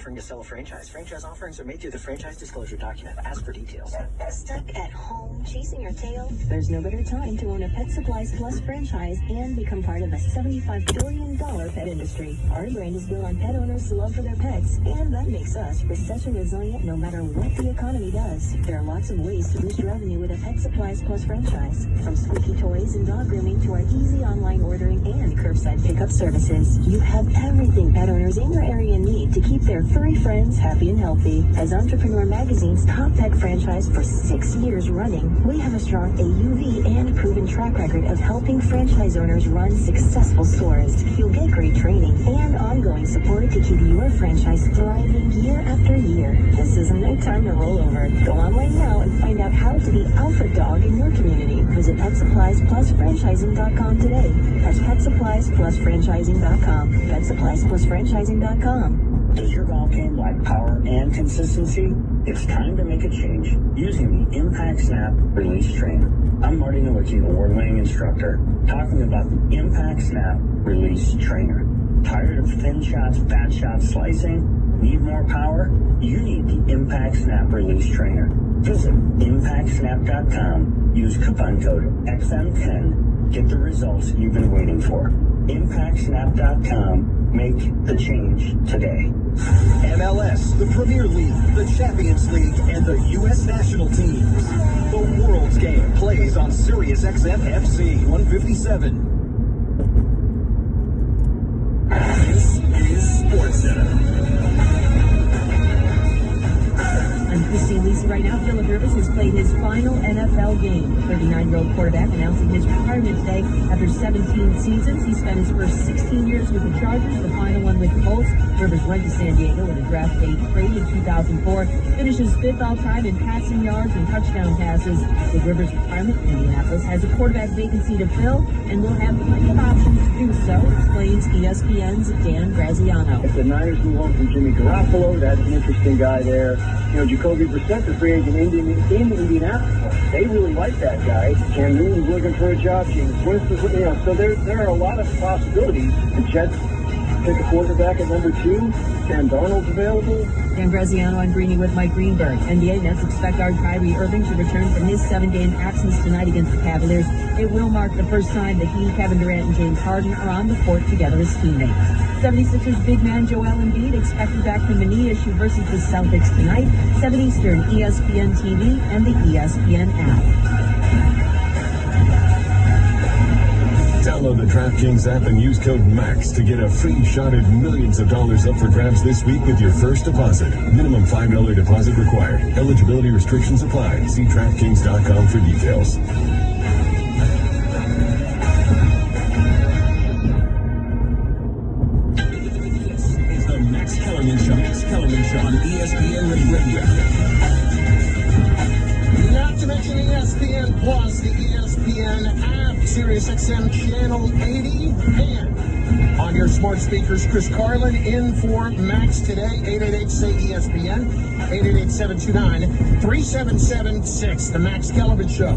Offering to sell a franchise. Franchise offerings are made through the franchise disclosure document. Ask for details. Stuck at home chasing your tail? There's no better time to own a Pet Supplies Plus franchise and become part of a $75 billion pet industry. Our brand is built on pet owners' love for their pets, and that makes us recession resilient no matter what the economy does. There are lots of ways to boost revenue with a Pet Supplies Plus franchise. From squeaky toys and dog grooming to our easy online ordering and curbside pickup services. You have everything pet owners in your area need to keep their furry friends happy and healthy. As Entrepreneur Magazine's top pet franchise for 6 years running, we have a strong AUV and proven track record of helping franchise owners run successful stores. You'll get great training and ongoing support to keep your franchise thriving year after year. This isn't no time to roll over. Go online now and find out how to be alpha dog in your community. Visit PetSuppliesPlusFranchising.com today. That's PetSuppliesPlusFranchising.com. PetSuppliesPlusFranchising.com. Does your golf game lack power and consistency? It's time to make a change using the Impact Snap Release Trainer. I'm Marty Nowicki, award-winning instructor, talking about the Impact Snap Release Trainer. Tired of thin shots, bad shot slicing? Need more power? You need the Impact Snap Release Trainer. Visit ImpactSnap.com. Use coupon code XM10. Get the results you've been waiting for. ImpactSnap.com. Make the change today. MLS, the Premier League, the Champions League, and the U.S. national teams. The World's Game plays on Sirius XM FC 157. This is SportsCenter. I'm Christine Lisi. Right now, Philip Rivers has played his final NFL game. 39-year-old quarterback announcing his retirement today after 17 seasons. He spent his first 16 years with the Chargers, the final one with the Colts. Rivers went to San Diego with a draft day trade in 2004. Finishes fifth all-time in passing yards and touchdown passes. With Rivers' retirement, Indianapolis has a quarterback vacancy to fill and will have plenty of options to do so, explains ESPN's Dan Graziano. If the Niners move on from Jimmy Garoppolo, that's an interesting guy there. You know, Jacoby Brissett, the free agent in Indianapolis, they really like that guy. Cam Newton's looking for a job. James Winston, so there are a lot of possibilities. The Jets pick a quarterback at number 2. Sam Darnold's available. Dan Graziano on Greeny with Mike Greenberg. NBA Nets expect our Kyrie Irving to return from his 7-game absence tonight against the Cavaliers. It will mark the first time that he, Kevin Durant, and James Harden are on the court together as teammates. 76ers big man Joel Embiid expected back from a knee issue versus the Celtics tonight. 7 Eastern, ESPN TV, and the ESPN app. Download the DraftKings app and use code MAX to get a free shot at millions of dollars up for grabs this week with your first deposit. Minimum $5 deposit required. Eligibility restrictions apply. See DraftKings.com for details. This is the Max Kellerman Show. Max Kellerman Show on ESPN Radio. Not to mention ESPN Plus, the ESPN app, Sirius XM Channel 80, and on your smart speakers, Chris Carlin in for Max today, 888-SAY-ESPN, 888-729-3776, the Max Kellerman Show,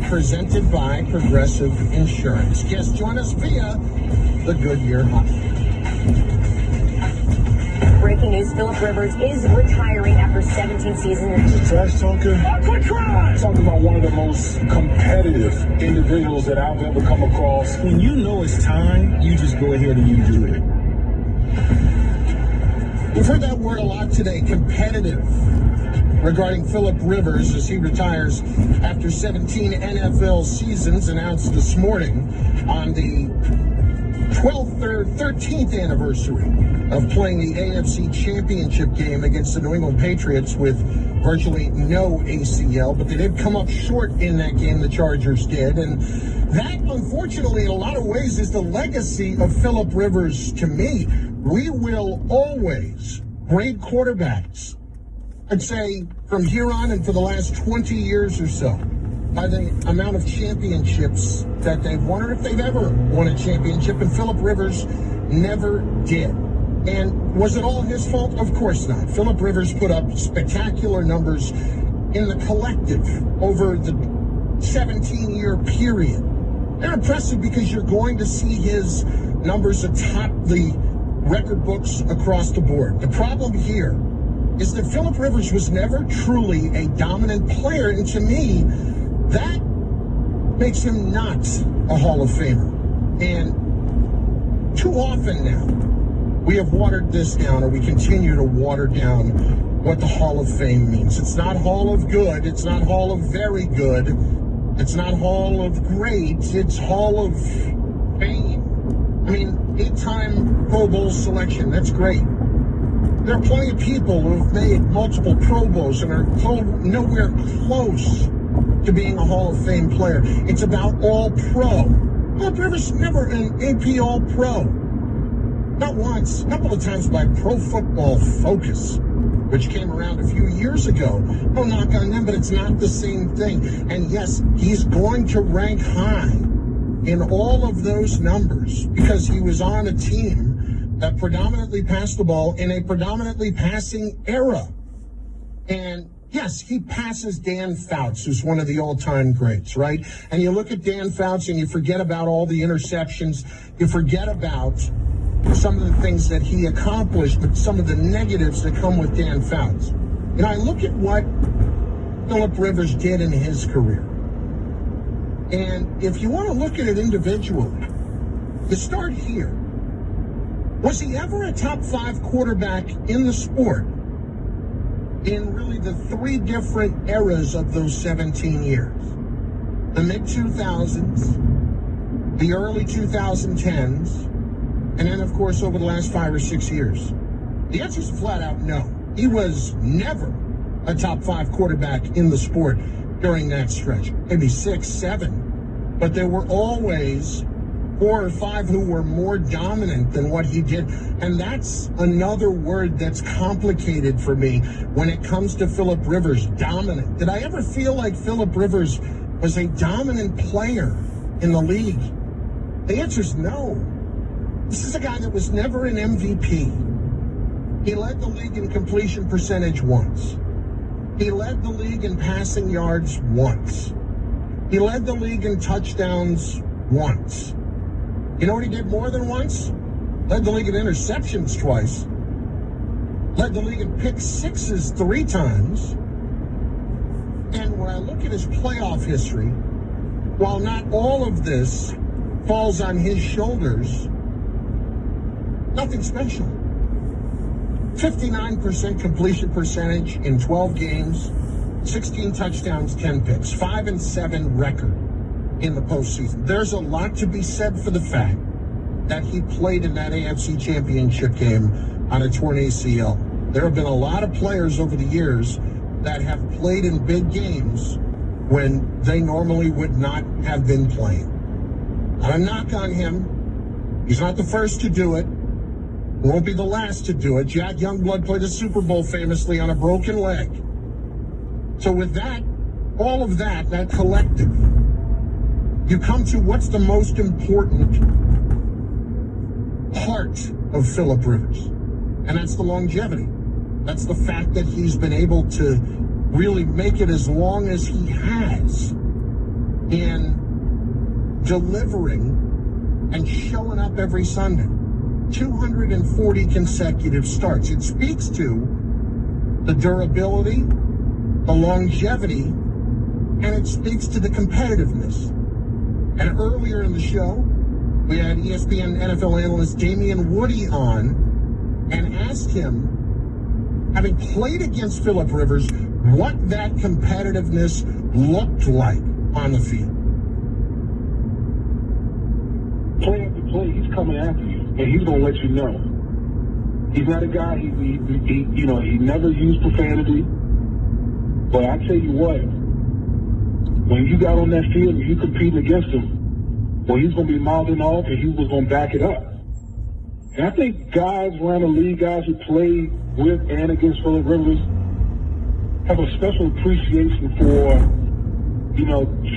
presented by Progressive Insurance. Guests join us via the Goodyear Hotline. Breaking news, Philip Rivers is retiring after 17 seasons. Trash talker. Talking about one of the most competitive individuals that I've ever come across. When you know it's time, you just go ahead and you do it. We've heard that word a lot today, competitive, regarding Philip Rivers as he retires after 17 NFL seasons, announced this morning on the 13th anniversary of playing the AFC Championship game against the New England Patriots with virtually no ACL, but they did come up short in that game, the Chargers did, and that, unfortunately, in a lot of ways is the legacy of Philip Rivers to me. We will always grade quarterbacks, I'd say, from here on and for the last 20 years or so, by the amount of championships that they've won, or if they've ever won a championship, and Philip Rivers never did. And was it all his fault? Of course not. Philip Rivers put up spectacular numbers in the collective over the 17-year period. They're impressive because you're going to see his numbers atop the record books across the board. The problem here is that Phillip Rivers was never truly a dominant player, and to me, that makes him not a Hall of Famer. And too often now, we have watered this down, or we continue to water down what the Hall of Fame means. It's not Hall of Good, it's not Hall of Very Good, it's not Hall of Great, it's Hall of Fame. I mean, 8-time Pro Bowl selection, that's great. There are plenty of people who have made multiple Pro Bowls and are nowhere close to being a Hall of Fame player. It's about All-Pro. Phillip Rivers never an AP All-Pro. Not once, a couple of times by Pro Football Focus, which came around a few years ago. No knock on them, but it's not the same thing. And yes, he's going to rank high in all of those numbers because he was on a team that predominantly passed the ball in a predominantly passing era. And yes, he passes Dan Fouts, who's one of the all-time greats, right? And you look at Dan Fouts and you forget about all the interceptions. You forget about some of the things that he accomplished, but some of the negatives that come with Dan Fouts. And I look at what Phillip Rivers did in his career. And if you want to look at it individually, you start here. Was he ever a top 5 quarterback in the sport in really the 3 different eras of those 17 years? The mid-2000s, the early 2010s, and then, of course, over the last 5 or 6 years? The answer is flat out no. He was never a top 5 quarterback in the sport during that stretch. Maybe 6, 7. But there were always 4 or 5 who were more dominant than what he did. And that's another word that's complicated for me when it comes to Phillip Rivers, dominant. Did I ever feel like Phillip Rivers was a dominant player in the league? The answer is no. This is a guy that was never an MVP. He led the league in completion percentage once. He led the league in passing yards once. He led the league in touchdowns once. You know what he did more than once? Led the league in interceptions twice. Led the league in pick sixes 3 times. And when I look at his playoff history, while not all of this falls on his shoulders, nothing special. 59% completion percentage in 12 games, 16 touchdowns, 10 picks, 5-7 record in the postseason. There's a lot to be said for the fact that he played in that AFC Championship game on a torn ACL. There have been a lot of players over the years that have played in big games when they normally would not have been playing. Not a knock on him. He's not the first to do it. Won't be the last to do it. Jack Youngblood played a Super Bowl famously on a broken leg. So with that, all of that collective, you come to what's the most important part of Phillip Rivers. And that's the longevity. That's the fact that he's been able to really make it as long as he has in delivering and showing up every Sunday. 240 consecutive starts. It speaks to the durability, the longevity, and it speaks to the competitiveness. And earlier in the show, we had ESPN NFL analyst Damian Woody on and asked him, having played against Phillip Rivers, what that competitiveness looked like on the field. Play after play, he's coming after you, and he's going to let you know. He's not a guy, he never used profanity. But I tell you what, when you got on that field and you competing against him, well, he's going to be mouthing off and he was going to back it up. And I think guys around the league, guys who play with and against Phillip Rivers, have a special appreciation for,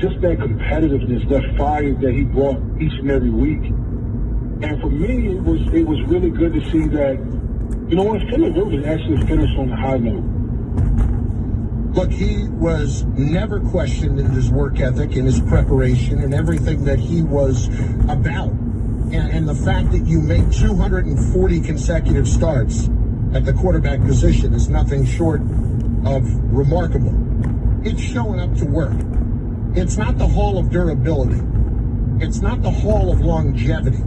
just that competitiveness, that fire that he brought each and every week. And for me, it was really good to see that, Phillip Rivers actually finished on a high note. Look, he was never questioned in his work ethic, in his preparation, and everything that he was about. And the fact that you make 240 consecutive starts at the quarterback position is nothing short of remarkable. It's showing up to work. It's not the hall of durability. It's not the hall of longevity.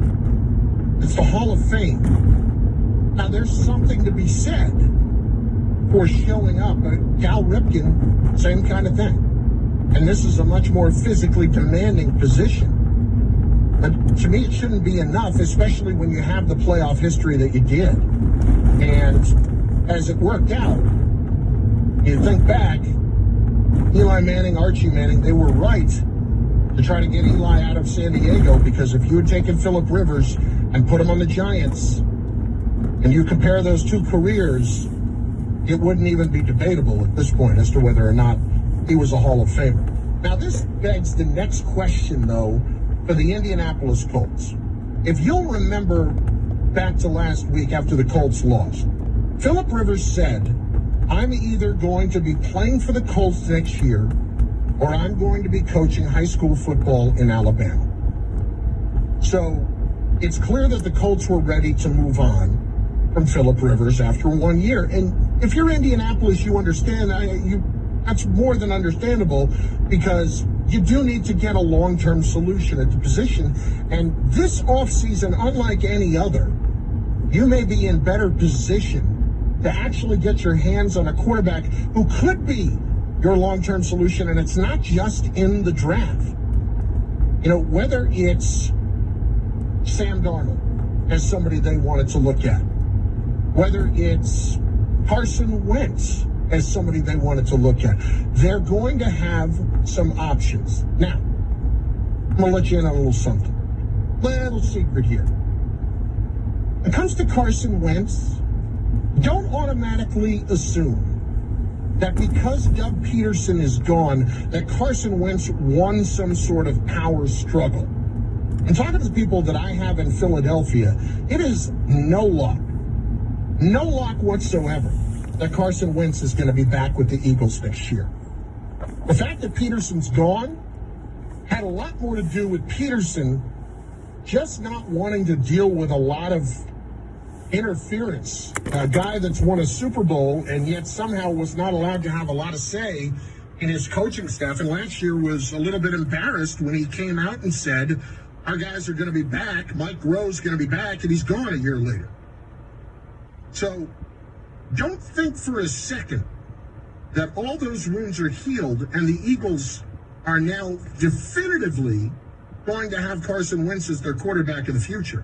It's the Hall of Fame. Now, there's something to be said for showing up. Cal Ripken, same kind of thing. And this is a much more physically demanding position. But to me, it shouldn't be enough, especially when you have the playoff history that you did. And as it worked out, you think back, Eli Manning, Archie Manning, they were right to try to get Eli out of San Diego, because if you had taken Phillip Rivers and put him on the Giants, and you compare those two careers, it wouldn't even be debatable at this point as to whether or not he was a Hall of Famer. Now, this begs the next question, though, for the Indianapolis Colts. If you'll remember back to last week after the Colts lost, Phillip Rivers said, I'm either going to be playing for the Colts next year or I'm going to be coaching high school football in Alabama. So it's clear that the Colts were ready to move on from Phillip Rivers after 1 year. And if you're Indianapolis, you understand, that's more than understandable, because you do need to get a long-term solution at the position. And this offseason, unlike any other, you may be in better position to actually get your hands on a quarterback who could be your long-term solution. And it's not just in the draft. You know, whether it's Sam Darnold as somebody they wanted to look at, whether it's Carson Wentz as somebody they wanted to look at, they're going to have some options. Now, I'm going to let you in on a little something. Little secret here. When it comes to Carson Wentz, don't automatically assume that because Doug Peterson is gone, that Carson Wentz won some sort of power struggle. And talking to the people that I have in Philadelphia, it is no luck whatsoever that Carson Wentz is going to be back with the Eagles next year. The fact that Peterson's gone had a lot more to do with Peterson just not wanting to deal with a lot of interference. A guy that's won a Super Bowl and yet somehow was not allowed to have a lot of say in his coaching staff. And last year was a little bit embarrassed when he came out and said, our guys are going to be back, Mike Rowe's going to be back, and he's gone a year later. So don't think for a second that all those wounds are healed and the Eagles are now definitively going to have Carson Wentz as their quarterback of the future.